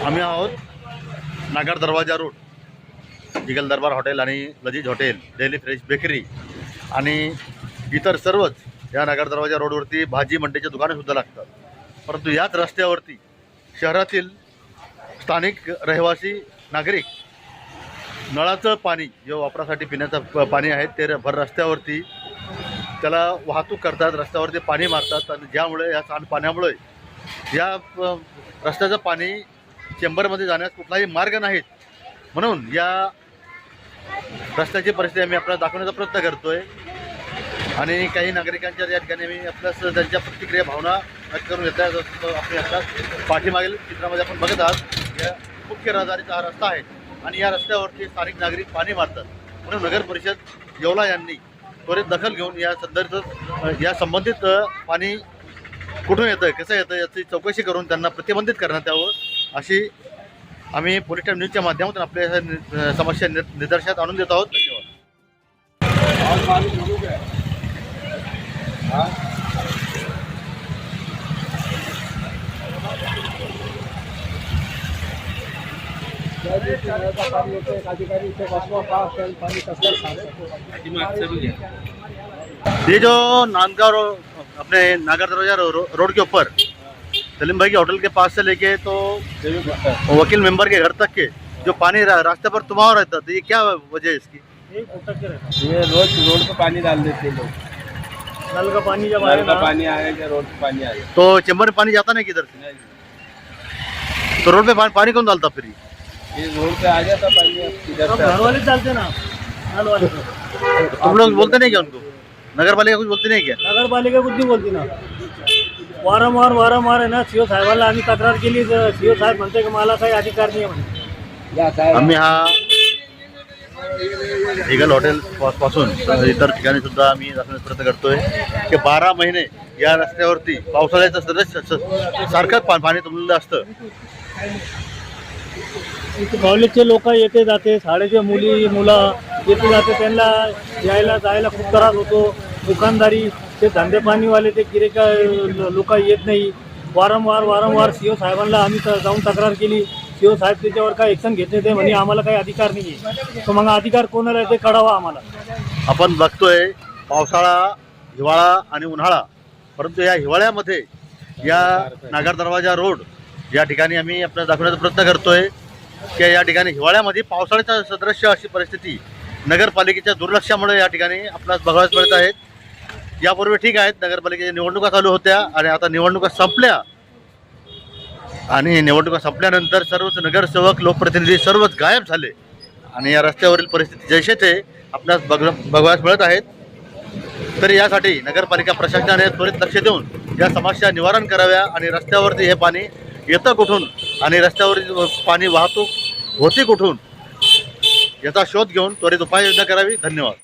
आम्ही आहोत नागर दरवाजा रोड, जिगल दरबार हॉटेल आणि लजीज हॉटेल, डेली फ्रेश बेकरी आणि इतर सर्वच या नागर दरवाजा रोडवरती भाजी मंडईचे दुकानेसुद्धा लागतात. परंतु याच रस्त्यावरती शहरातील स्थानिक रहिवासी नागरिक नळाचं पाणी जे वापरासाठी पिण्याचं पाणी आहे ते भर रस्त्यावरती त्याला वाहतूक करतात, रस्त्यावरती पाणी मारतात आणि ज्यामुळे या सांडपाण्यामुळे या रस्त्याचं पाणी चेंबरमध्ये जाण्यास कुठलाही मार्ग नाहीत. म्हणून या रस्त्याची परिस्थिती आम्ही आपल्याला दाखवण्याचा प्रयत्न करतोय आणि काही नागरिकांच्या या ठिकाणी आम्ही आपल्यास त्यांच्या प्रतिक्रिया भावना व्यक्त करून घेत आहे. आपल्या आता पाठीमागील चित्रामध्ये आपण बघत आहात या मुख्य रहदारीचा हा रस्ता आहे आणि या रस्त्यावरती स्थानिक नागरिक पाणी मारतात. म्हणून नगर परिषद येवला यांनी त्वरित दखल घेऊन या संबंधित पाणी कुठून येतं, कसं येतं याची चौकशी करून त्यांना प्रतिबंधित करण्यात यावं अशी आम्ही पोलीस टाइम न्यूजच्या माध्यमातून आपल्या समस्या निदर्शनास आणून देत आहोत. ये जो नांदगांव अपने नागर दरवाजा रोड के ऊपर सलीम भाई के होटल के पास से लेके तो वकील मेंबर के घर तक के जो पानी रास्ते पर तुम्हारा रहता था, ये क्या वजह है इसकी? ये रोड पे पानी डाल देते लोग, नल का पानी जब नल का पानी आएगा, रोड पे पानी आएगा तो चेंबर में पानी जाता नहीं किधर से? तो रोड पे पानी कौन डालता फिर? ये रोड पे आ जाता पानी, इधर घर वाले डालते ना, नल वाले. तुम लोग बोलते नहीं क्या उनको? नगर पालिका कुछ बोलती नहीं क्या? नगर पालिका कुछ नहीं बोलती ना. वारंवार आहे ना सीओ साहेबांना आम्ही तक्रार केली तर सीओ साहेब म्हणते की मला काही अधिकार नाही म्हणे. आम्ही हा ईगल हॉटेल पासून इतर ठिकाणी सुद्धा आम्ही दाखवण्याचा प्रयत्न करतोय की 12 महिने या रस्त्यावरती पावसाळ्याचं सारखंच पाणी तुंबलेलं असतं. कॉलेजचे लोक येते जाते, शाळेचे मुलं येते जाते, त्यांना यायला जायला खूप त्रास होतो. दुकानदारी ते धंदे पाणीवाले ते गिरेका लोक येत नाही. वारंवार सीओ साहेबांना आम्ही जाऊन तक्रार केली. सीओ साहेब त्याच्यावर काय ॲक्शन घेते ते म्हणे आम्हाला काही अधिकार नाही आहे. तर मग अधिकार कोणाला आहे ते कळावा आम्हाला. आपण बघतोय पावसाळा, हिवाळा आणि उन्हाळा, परंतु या हिवाळ्यामध्ये या नागर दरवाजा रोड या ठिकाणी आम्ही आपल्याला दाखवण्याचा प्रयत्न करतोय की या ठिकाणी हिवाळ्यामध्ये पावसाळ्याच्या सदृश्य अशी परिस्थिती नगरपालिकेच्या दुर्लक्षामुळे या ठिकाणी आपल्याला बघायला मिळत आहेत. यापूर्वी ठीक आहेत, नगरपालिकेच्या निवडणुका चालू होत्या आणि आता निवडणुका संपल्या आणि निवडणुका संपल्यानंतर सर्वच नगरसेवक, लोकप्रतिनिधी सर्वच गायब झाले आणि या रस्त्यावरील परिस्थिती जैसे ते आपल्यास बघायला मिळत आहेत. तर यासाठी नगरपालिका प्रशासनाने त्वरित लक्ष देऊन या समस्या निवारण कराव्या आणि रस्त्यावरती हे पाणी येतं कुठून आणि रस्त्यावरील पाणी वाहतूक होती कुठून याचा शोध घेऊन त्वरित उपाययोजना करावी. धन्यवाद.